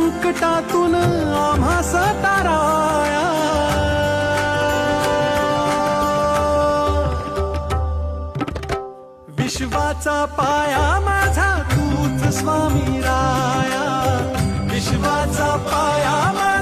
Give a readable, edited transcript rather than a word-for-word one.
संकटातून आम्हास ताराया. विश्वाचा पाया माझा तूच स्वामी राया, विश्वाचा पाया माझा